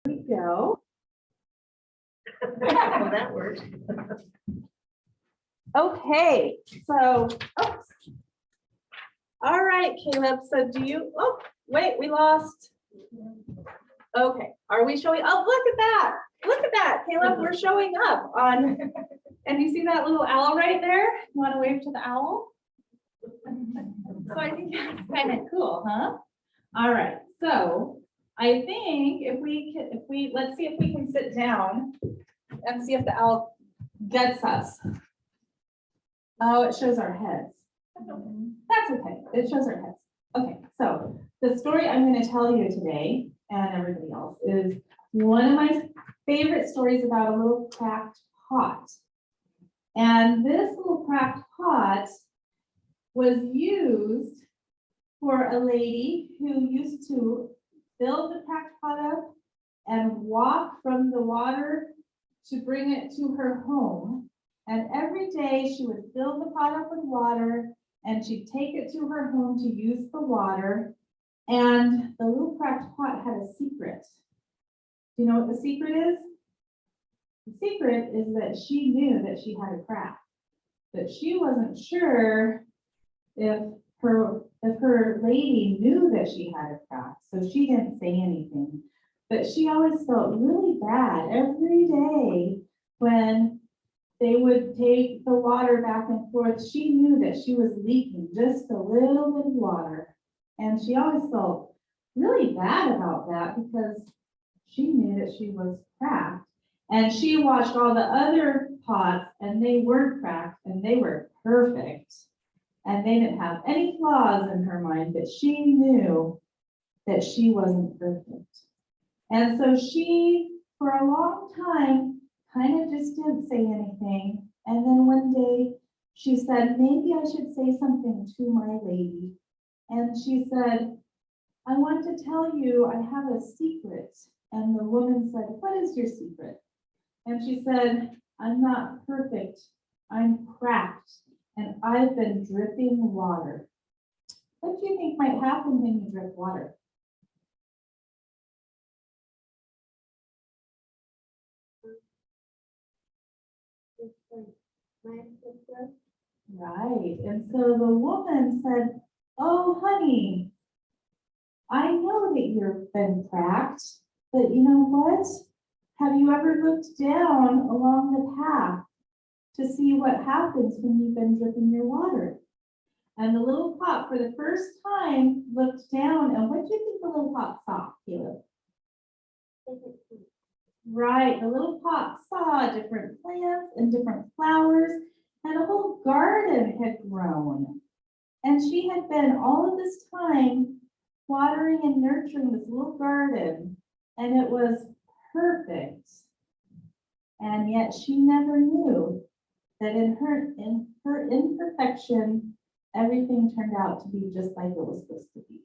Go. Well, that worked. Okay, so, oops. All right, Caleb, so do you, oh, wait, we lost. Okay, are we showing, oh, look at that, Caleb, we're showing up on, and you see that little owl right there? You want to wave to the owl? So I think that's kind of cool, huh? All right, so I think if we, let's see if we can sit down and see if the owl gets us. Oh, it shows our heads. That's okay, it shows our heads. Okay, so the story I'm going to tell you today, and everybody else, is one of my favorite stories about a little cracked pot. And this little cracked pot was used for a lady who used to fill the cracked pot up and walk from the water to bring it to her home. And every day she would fill the pot up with water and she'd take it to her home to use the water. And the little cracked pot had a secret. Do you know what the secret is? The secret is that she knew that she had a crack, but she wasn't sure if her lady knew that she had a crack, so she didn't say anything. But she always felt really bad every day when they would take the water back and forth. She knew that she was leaking just a little bit of water. And she always felt really bad about that because she knew that she was cracked. And she watched all the other pots and they weren't cracked and they were perfect. And they didn't have any flaws in her mind, but she knew that she wasn't perfect. And so she, for a long time, kind of just didn't say anything. And then one day she said, maybe I should say something to my lady. And she said, I want to tell you I have a secret. And the woman said, what is your secret? And she said, I'm not perfect. I'm cracked. And I've been dripping water. What do you think might happen when you drip water? Right, and so the woman said, oh, honey, I know that you've been cracked, but you know what? Have you ever looked down along the path to see what happens when you've been dripping your water? And the little pot for the first time looked down, and what do you think the little pot saw, Caleb? Right, the little pot saw different plants and different flowers, and a whole garden had grown. And she had been all of this time watering and nurturing this little garden, and it was perfect. And yet she never knew that in her imperfection, everything turned out to be just like it was supposed to be.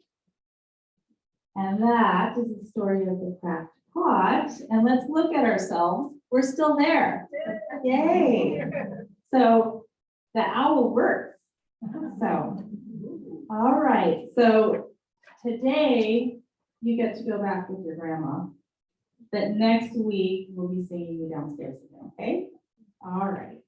And that is the story of the cracked pot. And let's look at ourselves. We're still there. Yay. So the owl works. So, all right. So today you get to go back with your grandma. But next week we'll be seeing you downstairs again, okay? All right.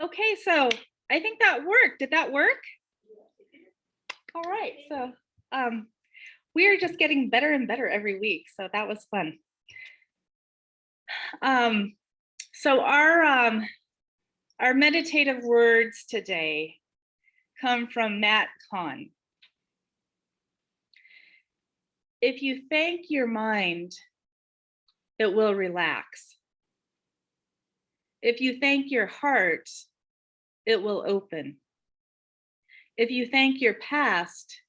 Okay, so I think that worked. Did that work? All right, so we are just getting better and better every week, so that was fun. So our meditative words today come from Matt Kahn. If you thank your mind, it will relax. If you thank your heart, it will open. If you thank your past,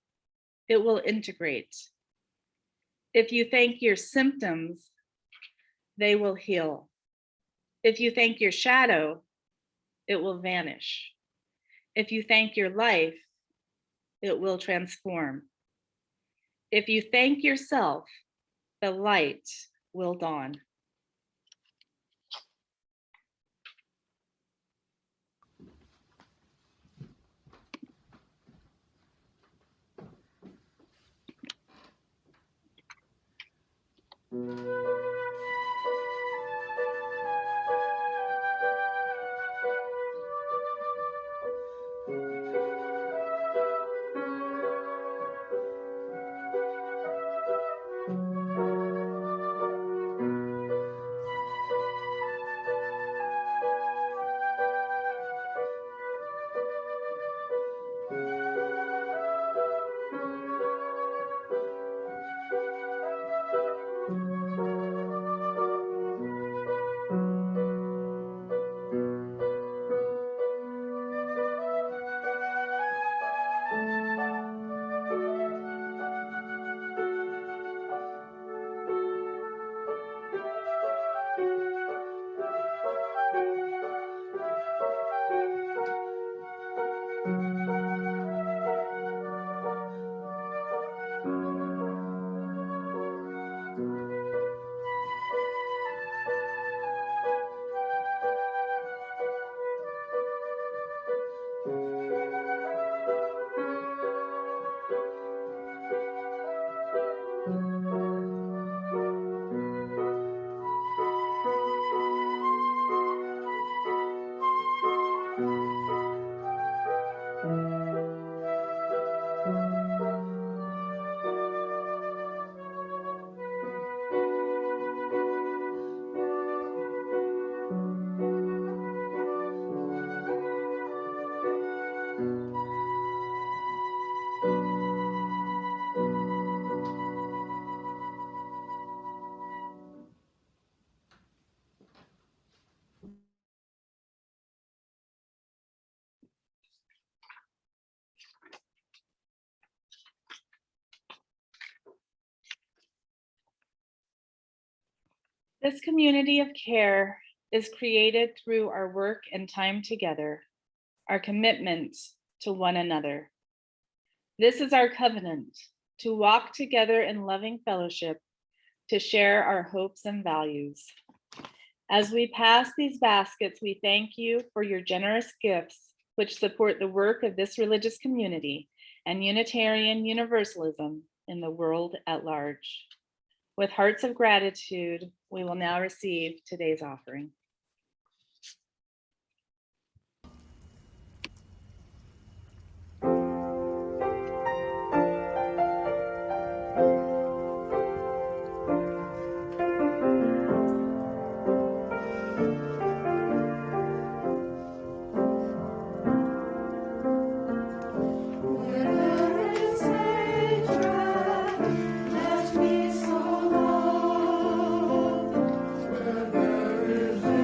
it will integrate. If you thank your symptoms, they will heal. If you thank your shadow, it will vanish. If you thank your life, it will transform. If you thank yourself, the light will dawn. This community of care is created through our work and time together, our commitment to one another. This is our covenant, to walk together in loving fellowship, to share our hopes and values. As we pass these baskets, we thank you for your generous gifts, which support the work of this religious community and Unitarian Universalism in the world at large. With hearts of gratitude, we will now receive today's offering. Let me so love, where there is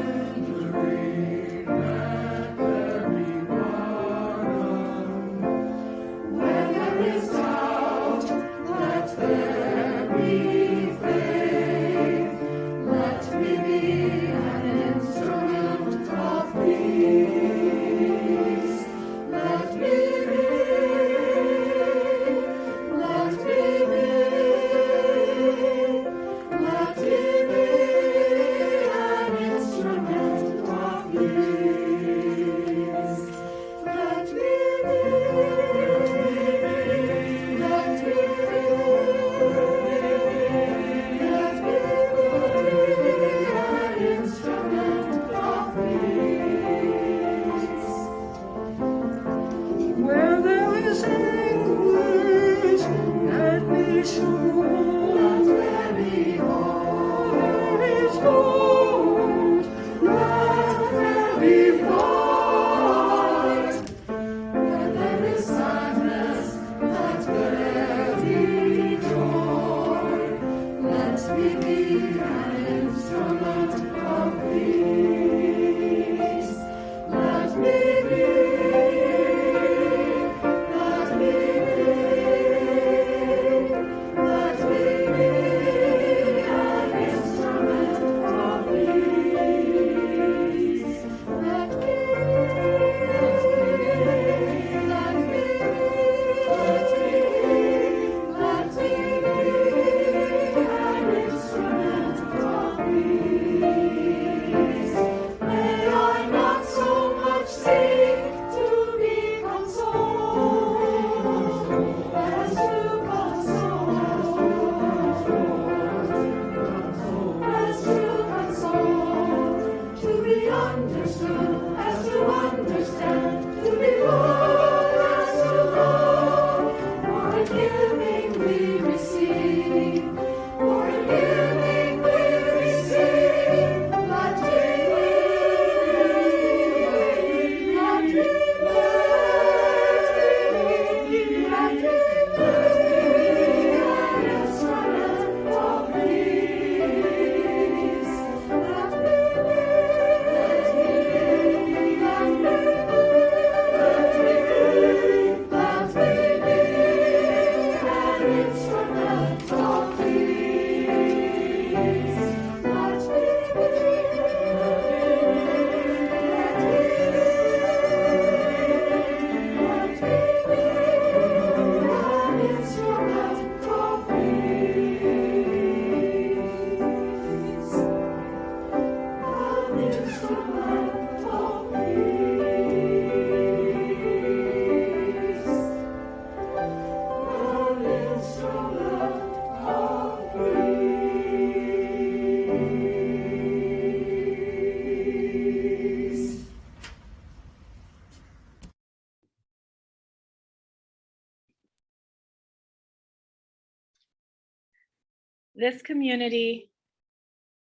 This community,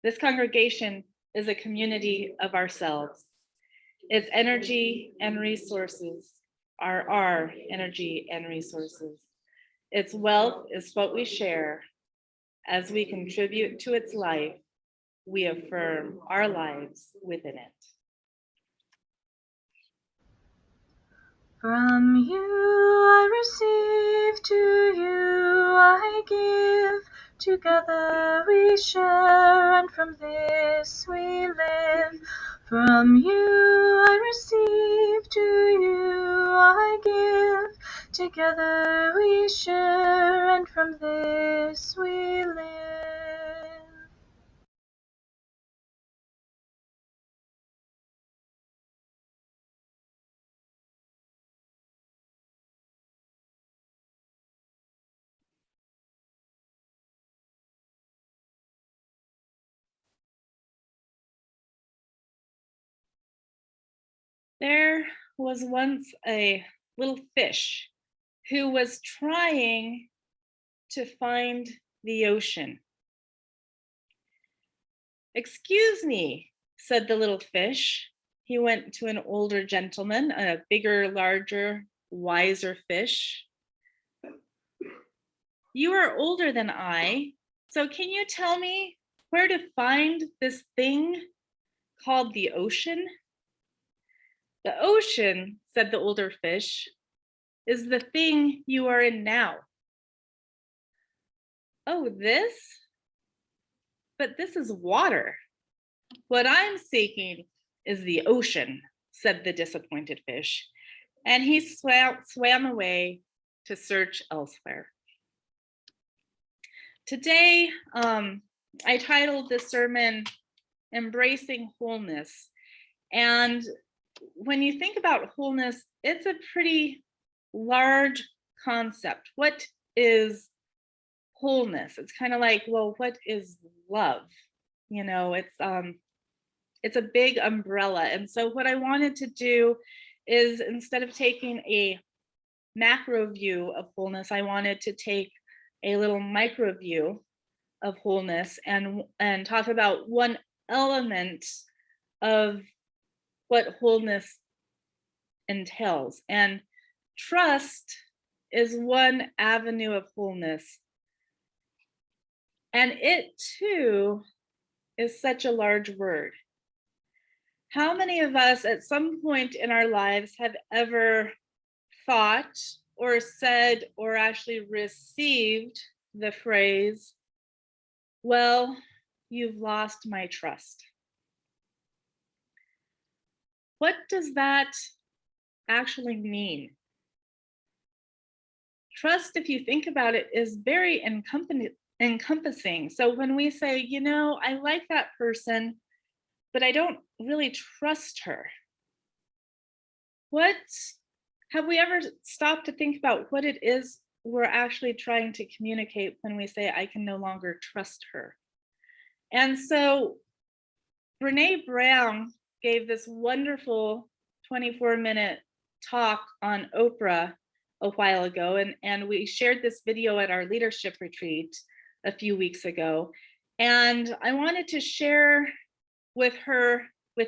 this congregation is a community of ourselves. Its energy and resources are our energy and resources. Its wealth is what we share. As we contribute to its life, we affirm our lives within it. From you I receive, to you I give. Together we share, and from this we live. From you I receive, to you I give. Together we share, and from this we live. There was once a little fish who was trying to find the ocean. "Excuse me," said the little fish. He went to an older gentleman, a bigger, larger, wiser fish. "You are older than I, so can you tell me where to find this thing called the ocean?" "The ocean," said the older fish, "is the thing you are in now." "Oh, this? But this is water. What I'm seeking is the ocean," said the disappointed fish, and he swam away to search elsewhere. Today, I titled this sermon, Embracing Wholeness. And when you think about wholeness, it's a pretty large concept. What is wholeness? It's kind of like, well, what is love? You know, it's a big umbrella. And so what I wanted to do is, instead of taking a macro view of wholeness, I wanted to take a little micro view of wholeness and talk about one element of what wholeness entails. And trust is one avenue of wholeness. And it too is such a large word. How many of us at some point in our lives have ever thought or said or actually received the phrase, "Well, you've lost my trust"? What does that actually mean? Trust, if you think about it, is very encompassing. So when we say, you know, I like that person, but I don't really trust her. What have we ever stopped to think about what it is we're actually trying to communicate when we say, I can no longer trust her? And so Brene Brown gave this wonderful 24-minute talk on Oprah a while ago, and we shared this video at our leadership retreat a few weeks ago. And I wanted to share with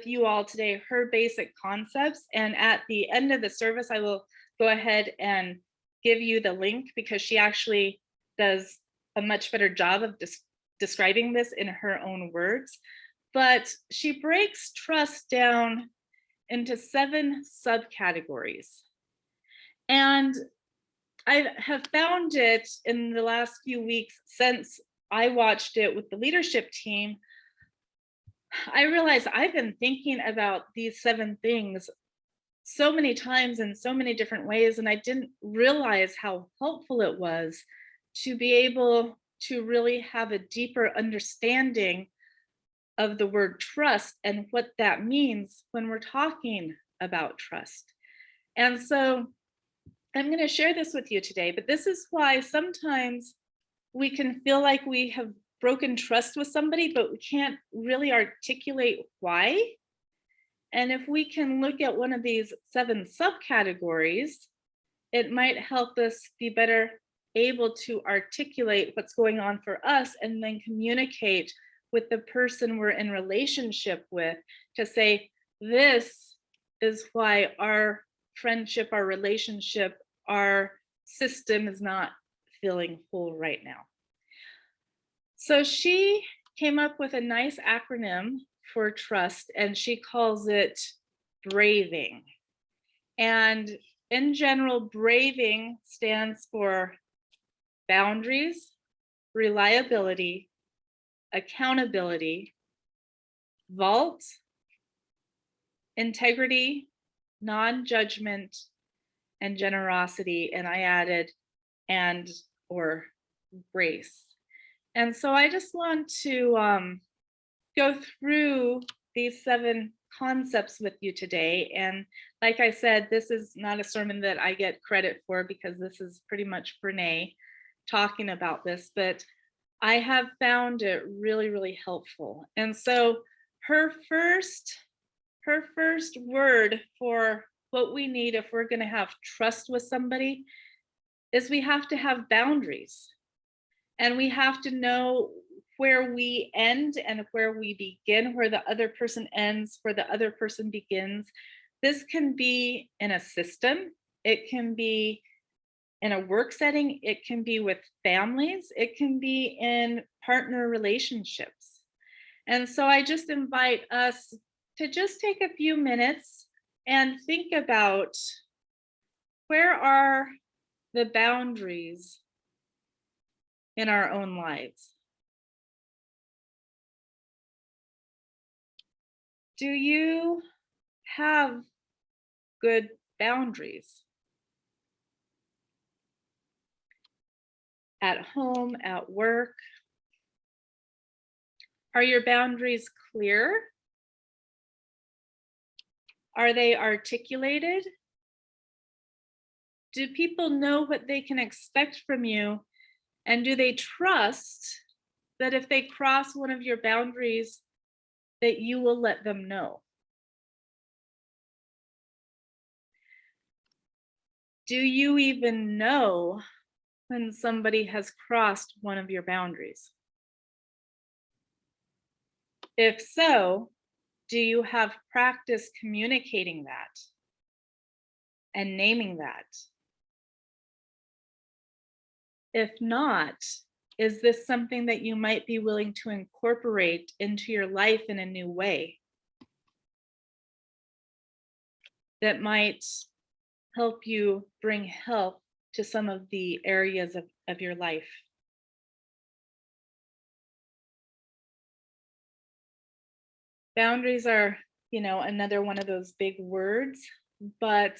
you all today, her basic concepts. And at the end of the service, I will go ahead and give you the link, because she actually does a much better job of describing this in her own words. But she breaks trust down into 7 subcategories. And I have found it in the last few weeks since I watched it with the leadership team, I realized I've been thinking about these 7 things so many times in so many different ways, and I didn't realize how helpful it was to be able to really have a deeper understanding of the word trust and what that means when we're talking about trust. And so I'm going to share this with you today, but this is why sometimes we can feel like we have broken trust with somebody, but we can't really articulate why. And if we can look at one of these 7 subcategories, it might help us be better able to articulate what's going on for us and then communicate with the person we're in relationship with to say, this is why our friendship, our relationship, our system is not feeling whole right now. So she came up with a nice acronym for trust, and she calls it BRAVING. And in general, BRAVING stands for boundaries, reliability, accountability, vault, integrity, non-judgment, and generosity. And I added and or grace. And so I just want to go through these 7 concepts with you today. And like I said, this is not a sermon that I get credit for because this is pretty much Brene talking about this, but I have found it really, really helpful. And so her first word for what we need if we're going to have trust with somebody is we have to have boundaries. And we have to know where we end and where we begin, where the other person ends, where the other person begins. This can be in a system. It can be in a work setting. It can be with families. It can be in partner relationships. And so I just invite us to just take a few minutes and think about, where are the boundaries in our own lives? Do you have good boundaries? At home, at work? Are your boundaries clear? Are they articulated? Do people know what they can expect from you? And do they trust that if they cross one of your boundaries, that you will let them know? Do you even know when somebody has crossed one of your boundaries? If so, do you have practice communicating that and naming that? If not, is this something that you might be willing to incorporate into your life in a new way that might help you bring health to some of the areas of your life? Boundaries are, another one of those big words, but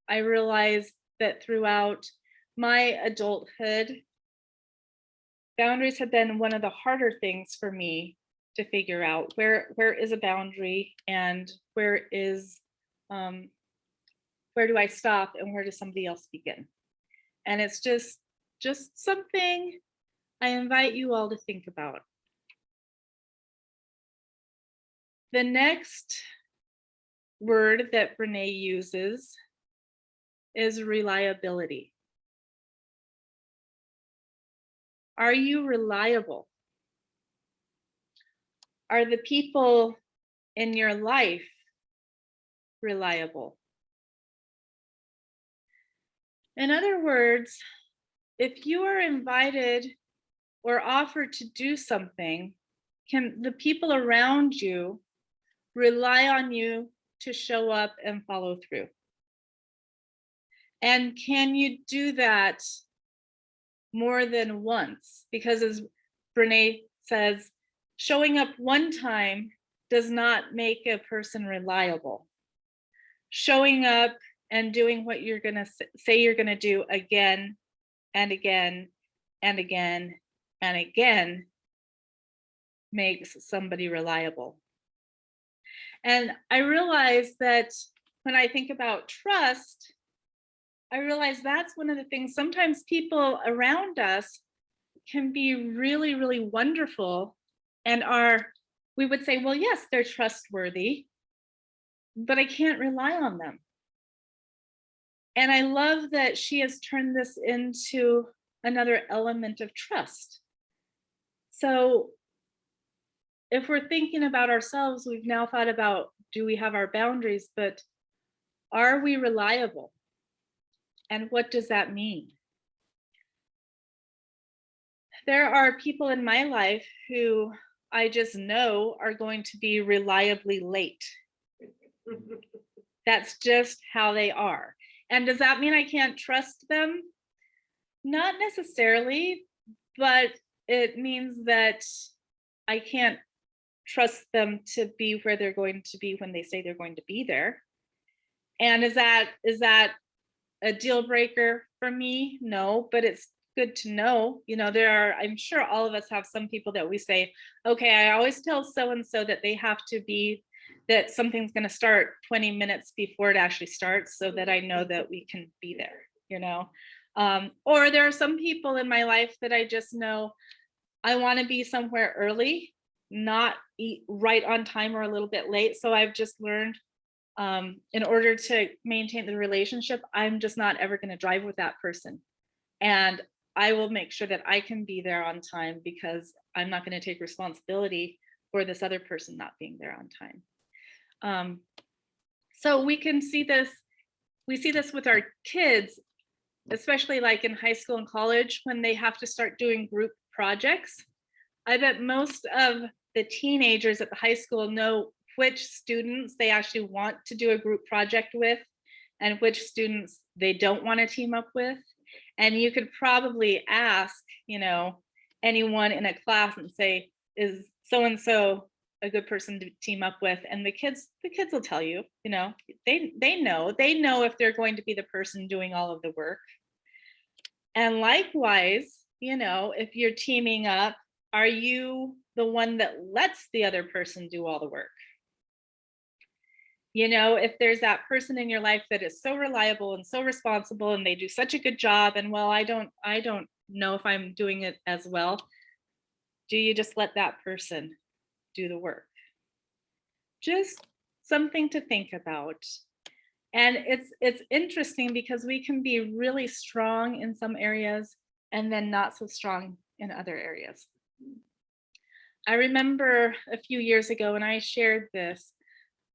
I realized that throughout my adulthood, boundaries have been one of the harder things for me to figure out. Where is a boundary, and where do I stop, and where does somebody else begin? And it's just something I invite you all to think about. The next word that Brene uses is reliability. Are you reliable? Are the people in your life reliable? In other words, if you are invited or offered to do something, can the people around you rely on you to show up and follow through? And can you do that more than once? Because as Brene says, showing up one time does not make a person reliable. Showing up and doing what you're going to say you're going to do again and again and again and again makes somebody reliable. And I realize that when I think about trust, I realize that's one of the things. Sometimes people around us can be really, really wonderful and we would say, well, yes, they're trustworthy, but I can't rely on them. And I love that she has turned this into another element of trust. So if we're thinking about ourselves, we've now thought about, do we have our boundaries, but are we reliable? And what does that mean? There are people in my life who I just know are going to be reliably late. That's just how they are. And does that mean I can't trust them? Not necessarily, but it means that I can't trust them to be where they're going to be when they say they're going to be there. And is that a deal breaker for me? No, but it's good to know. I'm sure all of us have some people that we say, okay, I always tell so-and-so that they have to be, that something's going to start 20 minutes before it actually starts so that I know that we can be there, or there are some people in my life that I just know I want to be somewhere early, not right on time or a little bit late. So I've just learned, in order to maintain the relationship, I'm just not ever going to drive with that person. And I will make sure that I can be there on time because I'm not going to take responsibility for this other person not being there on time. So we see this with our kids, especially like in high school and college when they have to start doing group projects. I bet most of the teenagers at the high school know which students they actually want to do a group project with and which students they don't want to team up with. And you could probably ask, anyone in a class and say, is so-and-so a good person to team up with? And the kids will tell you, they know if they're going to be the person doing all of the work. And likewise, if you're teaming up, are you the one that lets the other person do all the work? If there's that person in your life that is so reliable and so responsible and they do such a good job, and well, I don't know if I'm doing it as well, do you just let that person do the work? Just something to think about. And it's interesting because we can be really strong in some areas and then not so strong in other areas. I remember a few years ago, and I shared this,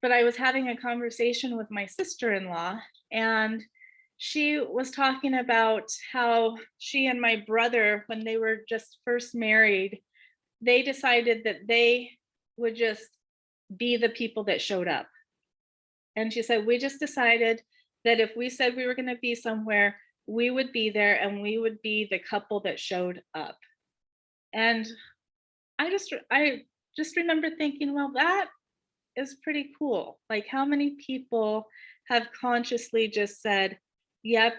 but I was having a conversation with my sister-in-law, and she was talking about how she and my brother, when they were just first married, they decided that they would just be the people that showed up. And she said, we just decided that if we said we were going to be somewhere, we would be there and we would be the couple that showed up. And I just remember thinking, well, that is pretty cool. Like, how many people have consciously just said, yep,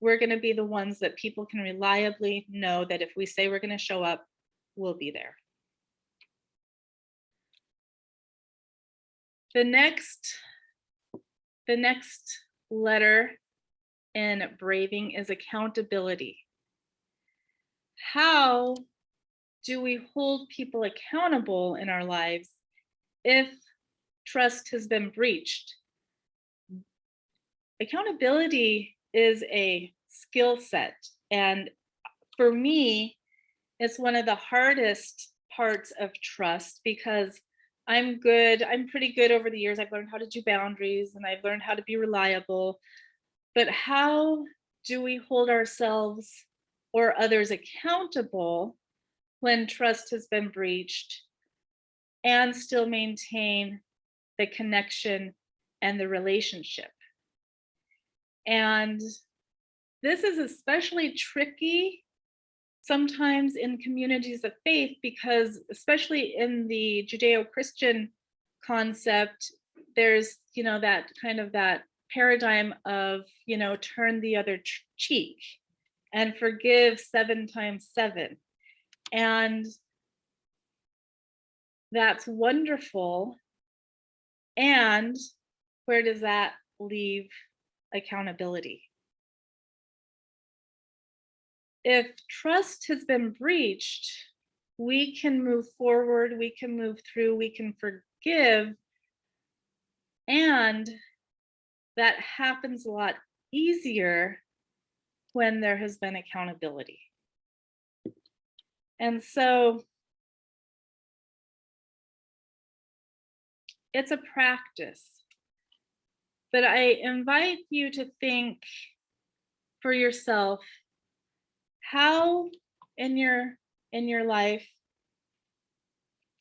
we're going to be the ones that people can reliably know that if we say we're going to show up, we'll be there. The next letter in braving is accountability. How do we hold people accountable in our lives if trust has been breached? Accountability is a skill set. And for me, it's one of the hardest parts of trust because I'm pretty good over the years. I've learned how to do boundaries and I've learned how to be reliable. But how do we hold ourselves or others accountable when trust has been breached and still maintain the connection and the relationship? And this is especially tricky sometimes in communities of faith because, especially in the Judeo-Christian concept, there's, that kind of that paradigm of, turn the other cheek and forgive 7 times 7. And that's wonderful. And where does that leave accountability? If trust has been breached, we can move forward, we can move through, we can forgive, and that happens a lot easier when there has been accountability. And so it's a practice, but I invite you to think for yourself, how in your life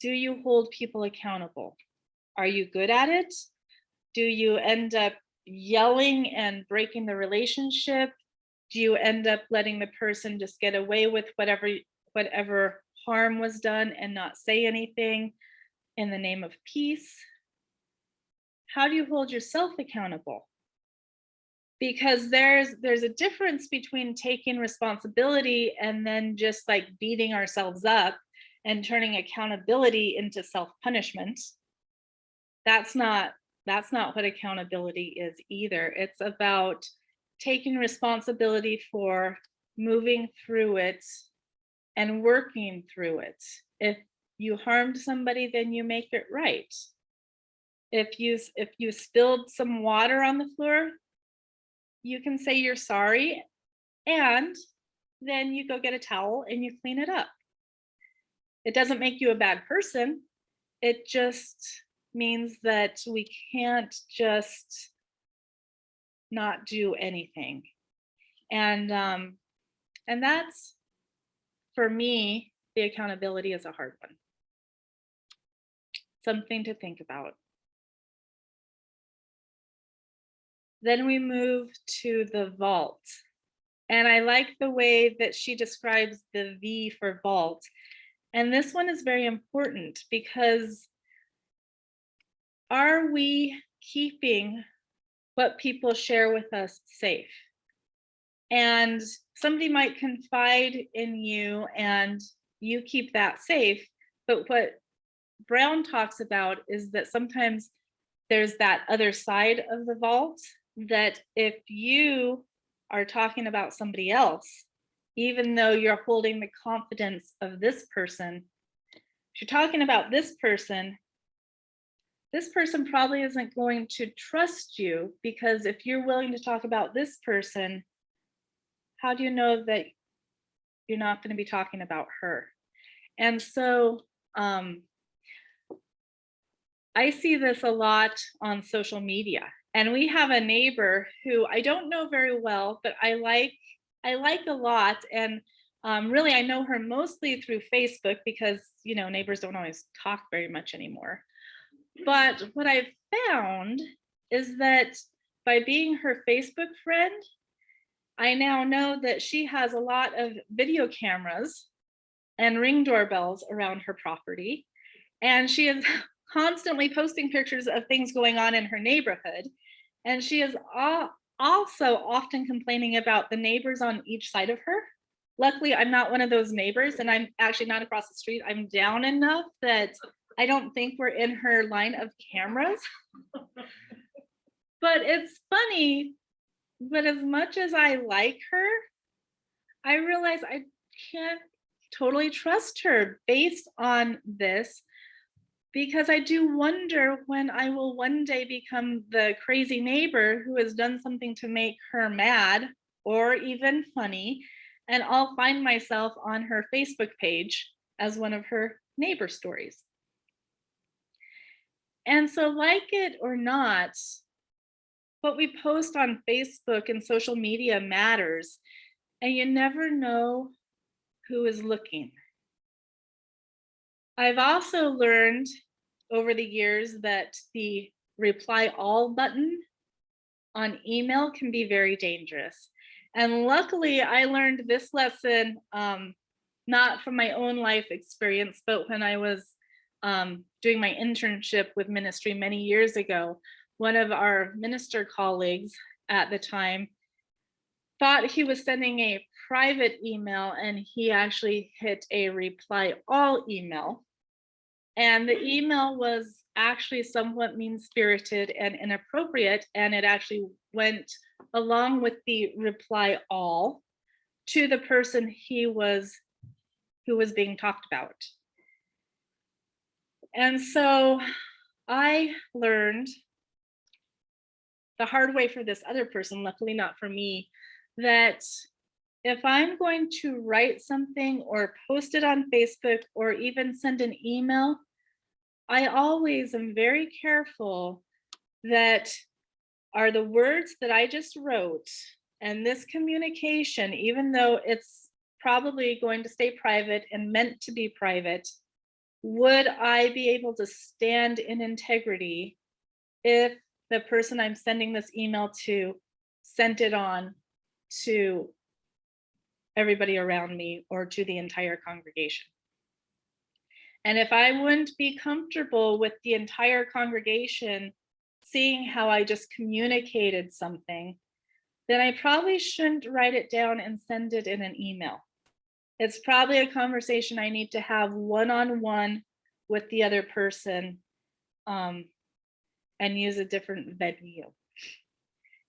do you hold people accountable? Are you good at it? Do you end up yelling and breaking the relationship? Do you end up letting the person just get away with whatever harm was done and not say anything in the name of peace? How do you hold yourself accountable? Because there's a difference between taking responsibility and then just like beating ourselves up and turning accountability into self-punishment. That's not what accountability is either. It's about taking responsibility for moving through it and working through it. If you harmed somebody, then you make it right. If you spilled some water on the floor, you can say you're sorry, and then you go get a towel and you clean it up. It doesn't make you a bad person. It just means that we can't just not do anything. And that's, for me, the accountability is a hard one. Something to think about. Then we move to the vault. And I like the way that she describes the V for vault. And this one is very important because are we keeping what people share with us safe? And somebody might confide in you and you keep that safe. But what Brown talks about is that sometimes there's that other side of the vault, that if you are talking about somebody else, even though you're holding the confidence of this person, if you're talking about this person probably isn't going to trust you, because if you're willing to talk about this person, how do you know that you're not going to be talking about her? And so I see this a lot on social media. And we have a neighbor who I don't know very well, but I like a lot. And really, I know her mostly through Facebook because, you know, neighbors don't always talk very much anymore. But what I've found is that by being her Facebook friend, I now know that she has a lot of video cameras and Ring doorbells around her property. And she is constantly posting pictures of things going on in her neighborhood. And she is also often complaining about the neighbors on each side of her. Luckily, I'm not one of those neighbors, and I'm actually not across the street. I'm down enough that I don't think we're in her line of cameras. But it's funny, but as much as I like her, I realize I can't totally trust her based on this, because I do wonder when I will one day become the crazy neighbor who has done something to make her mad or even funny, and I'll find myself on her Facebook page as one of her neighbor stories. And so, like it or not, what we post on Facebook and social media matters, and you never know who is looking. I've also learned over the years that the reply all button on email can be very dangerous. And luckily, I learned this lesson not from my own life experience, but when I was doing my internship with ministry many years ago, one of our minister colleagues at the time thought he was sending a private email, and he actually hit a reply all email. And the email was actually somewhat mean-spirited and inappropriate, and it actually went along with the reply all to the person who was being talked about. And so I learned the hard way for this other person, luckily not for me, that if I'm going to write something or post it on Facebook or even send an email, I always am very careful that are the words that I just wrote and this communication, even though it's probably going to stay private and meant to be private, would I be able to stand in integrity if the person I'm sending this email to sent it on to everybody around me or to the entire congregation? And if I wouldn't be comfortable with the entire congregation seeing how I just communicated something, then I probably shouldn't write it down and send it in an email. It's probably a conversation I need to have one-on-one with the other person, and use a different venue.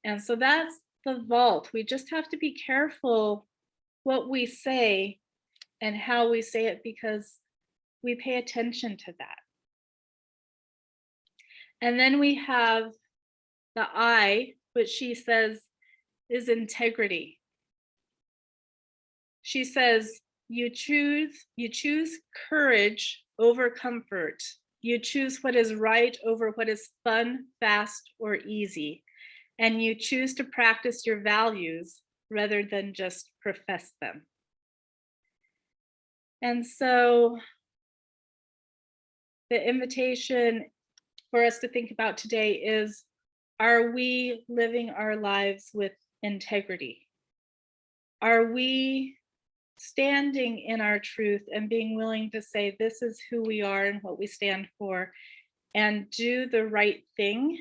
And so that's the vault. We just have to be careful what we say and how we say it, because we pay attention to that. And then we have the I, which she says is integrity. She says, you choose courage over comfort. You choose what is right over what is fun, fast, or easy. And you choose to practice your values rather than just profess them. And so the invitation for us to think about today is, are we living our lives with integrity? Are we standing in our truth and being willing to say, this is who we are and what we stand for, and do the right thing,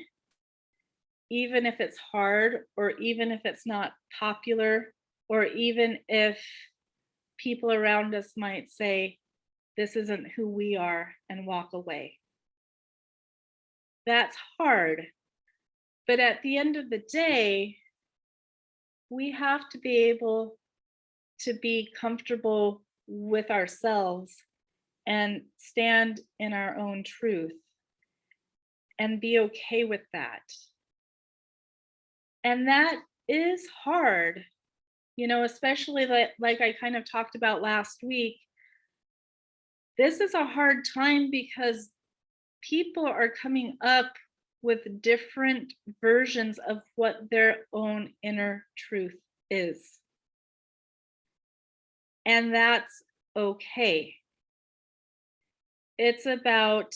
even if it's hard, or even if it's not popular, or even if people around us might say, this isn't who we are, and walk away? That's hard. But at the end of the day, we have to be able to be comfortable with ourselves and stand in our own truth and be okay with that. And that is hard, especially like I kind of talked about last week. This is a hard time because people are coming up with different versions of what their own inner truth is. And that's okay. It's about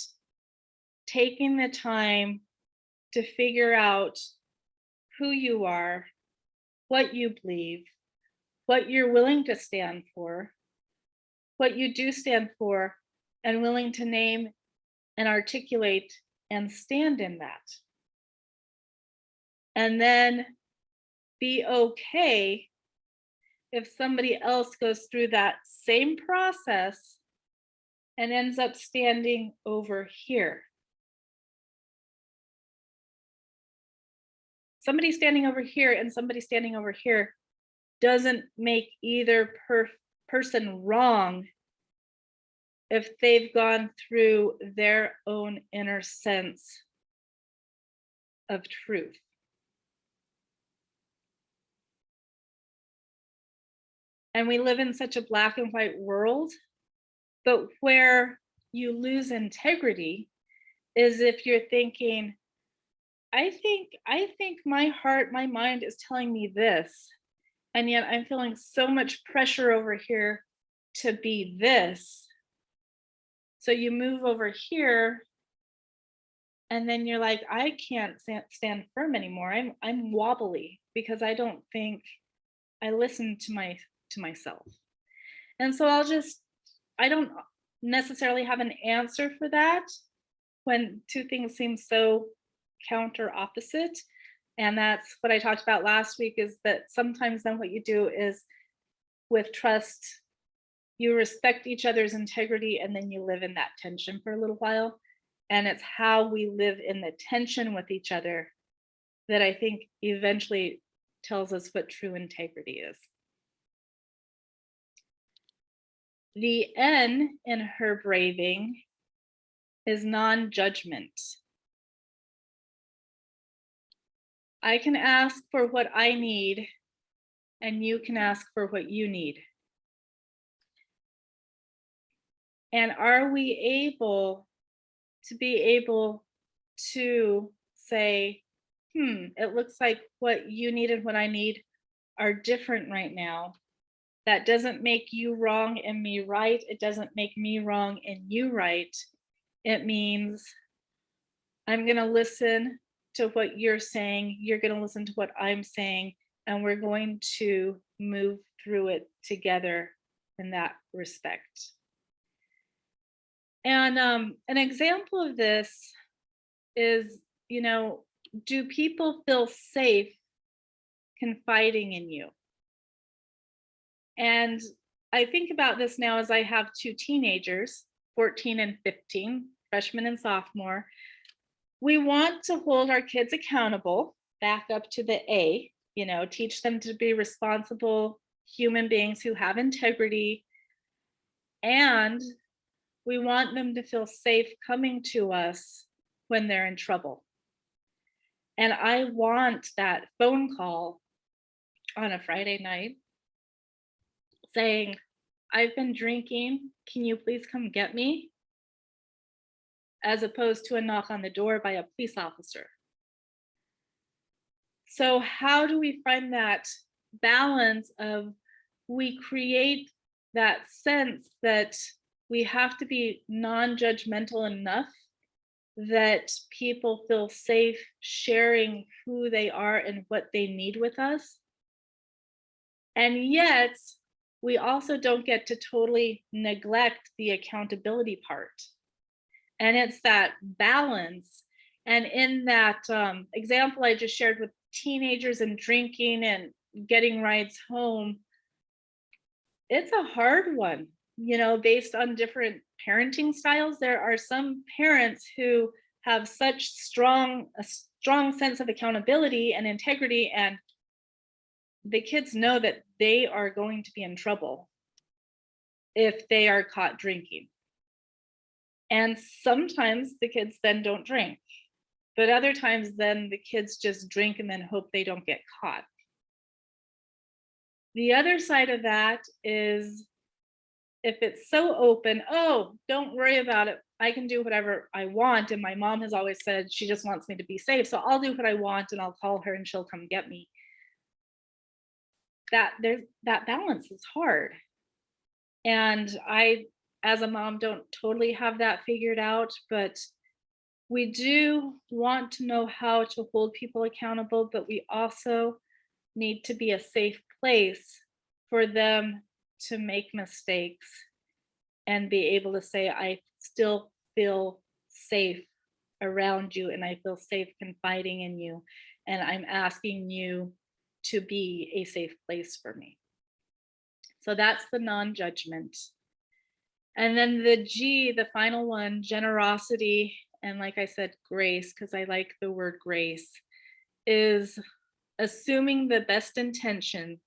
taking the time to figure out who you are, what you believe, what you're willing to stand for, what you do stand for, and willing to name and articulate and stand in that. And then be okay if somebody else goes through that same process and ends up standing over here. Somebody standing over here and somebody standing over here doesn't make either person wrong if they've gone through their own inner sense of truth. And we live in such a black and white world, but where you lose integrity is if you're thinking, I think my heart, my mind is telling me this, and yet I'm feeling so much pressure over here to be this. So you move over here, and then you're like, I can't stand firm anymore. I'm wobbly because I don't think I listen to myself. And so I don't necessarily have an answer for that when two things seem so counter opposite. And that's what I talked about last week, is that sometimes then what you do is, with trust, you respect each other's integrity, and then you live in that tension for a little while. And it's how we live in the tension with each other that I think eventually tells us what true integrity is. The N in her braving is non-judgment. I can ask for what I need and you can ask for what you need. And are we able to say, it looks like what you need and what I need are different right now. That doesn't make you wrong and me right. It doesn't make me wrong and you right. It means I'm going to listen to what you're saying. You're going to listen to what I'm saying. And we're going to move through it together in that respect. And an example of this is, do people feel safe confiding in you? And I think about this now as I have two teenagers, 14 and 15, freshman and sophomore. We want to hold our kids accountable, back up to the A, teach them to be responsible human beings who have integrity. And we want them to feel safe coming to us when they're in trouble. And I want that phone call on a Friday night saying, I've been drinking, can you please come get me? As opposed to a knock on the door by a police officer. So how do we find that balance of we create that sense that we have to be non-judgmental enough that people feel safe sharing who they are and what they need with us. And yet, we also don't get to totally neglect the accountability part. And it's that balance. And in that example I just shared with teenagers and drinking and getting rides home, it's a hard one, based on different parenting styles. There are some parents who have a strong sense of accountability and integrity, and the kids know that they are going to be in trouble if they are caught drinking. And sometimes the kids then don't drink, but other times then the kids just drink and then hope they don't get caught. The other side of that is if it's so open, oh, don't worry about it. I can do whatever I want. And my mom has always said she just wants me to be safe. So I'll do what I want and I'll call her and she'll come get me. That balance is hard. And I, as a mom, don't totally have that figured out, but we do want to know how to hold people accountable, but we also need to be a safe place for them to make mistakes and be able to say, I still feel safe around you and I feel safe confiding in you. And I'm asking you to be a safe place for me. So that's the non-judgment. And then the G, the final one, generosity. And like I said, grace, because I like the word grace, is assuming the best intention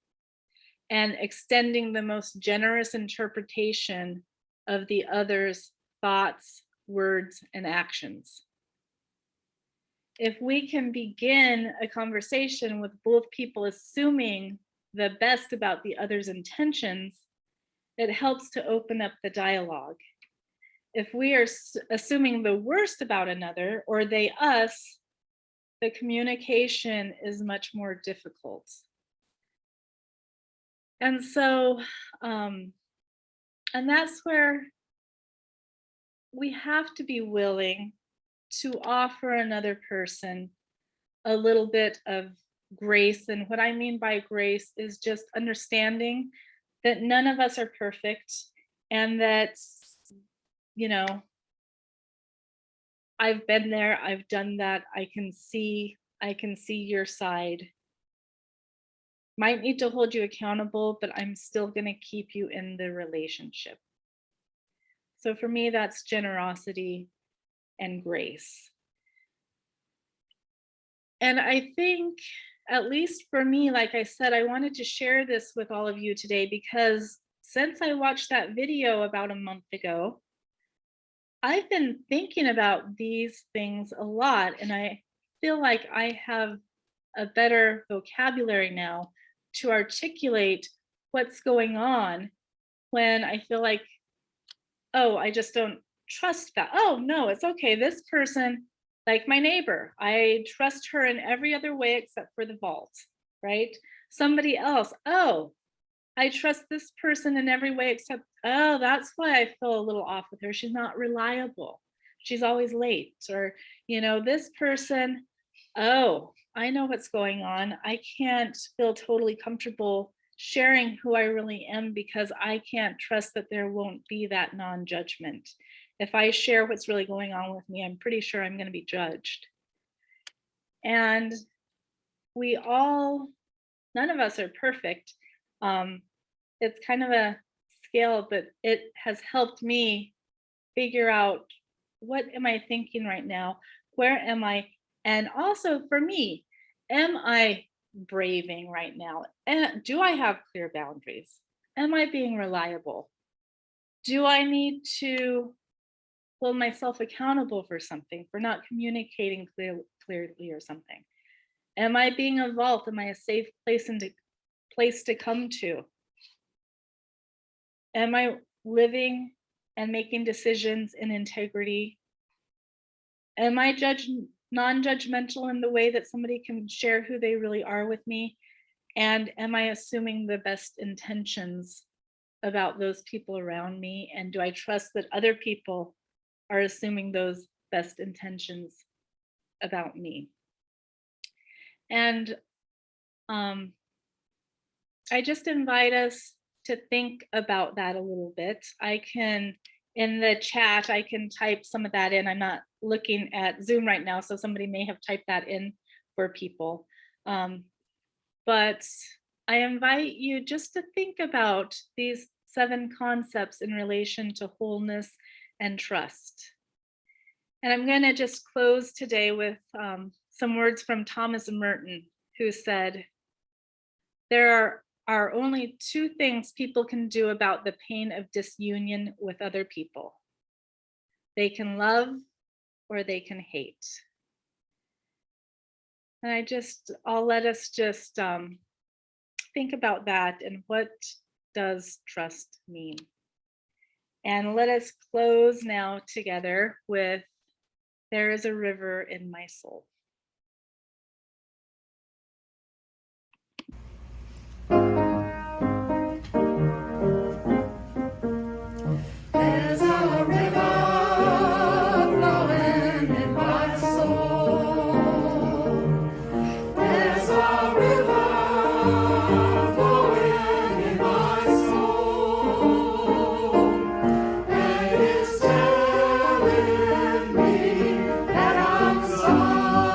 and extending the most generous interpretation of the other's thoughts, words, and actions. If we can begin a conversation with both people assuming the best about the other's intentions, it helps to open up the dialogue. If we are assuming the worst about another or they us, the communication is much more difficult. And so, and that's where we have to be willing to offer another person a little bit of grace. And what I mean by grace is just understanding that none of us are perfect and that, I've been there, I've done that, I can see your side. Might need to hold you accountable, but I'm still going to keep you in the relationship. So for me, that's generosity and grace. And I think, at least for me, like I said, I wanted to share this with all of you today because since I watched that video about a month ago, I've been thinking about these things a lot, and I feel like I have a better vocabulary now to articulate what's going on when I feel like, oh, I just don't trust that. Oh, no, it's okay. This person, like my neighbor, I trust her in every other way except for the vault, right? Somebody else, oh, I trust this person in every way except, oh, that's why I feel a little off with her. She's not reliable. She's always late. Or, this person, oh, I know what's going on. I can't feel totally comfortable sharing who I really am because I can't trust that there won't be that non-judgment. If I share what's really going on with me, I'm pretty sure I'm going to be judged. And none of us are perfect. It's kind of a scale, but it has helped me figure out, what am I thinking right now? Where am I? And also for me, am I braving right now? And do I have clear boundaries? Am I being reliable? Do I need to hold myself accountable for something, for not communicating clearly or something? Am I being a vault? Am I a safe place to come to? Am I living and making decisions in integrity? Am I non-judgmental in the way that somebody can share who they really are with me? And am I assuming the best intentions about those people around me? And do I trust that other people are assuming those best intentions about me? And I just invite us to think about that a little bit. In the chat, I can type some of that in. I'm not looking at Zoom right now, so somebody may have typed that in for people. But I invite you just to think about these 7 concepts in relation to wholeness and trust. And I'm going to just close today with some words from Thomas Merton, who said, "There are only 2 things people can do about the pain of disunion with other people. They can love or they can hate." And I'll let us just think about that, and what does trust mean? And let us close now together with, "There is a river in my soul." There's a river flowing in my soul. There's a river flowing in my soul. And it's telling me that I'm sorry.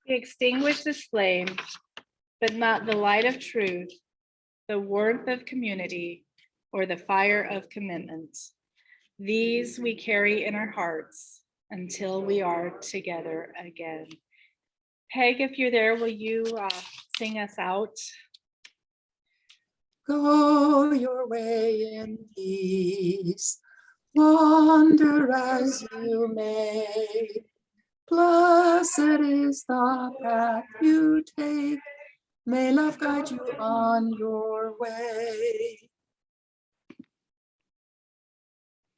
We extinguish this flame, but not the light of truth, the warmth of community, or the fire of commitment. These we carry in our hearts until we are together again. Peg, if you're there, will you sing us out? Go your way in peace, wander as you may. Blessed is the path you take, may love guide you on your way.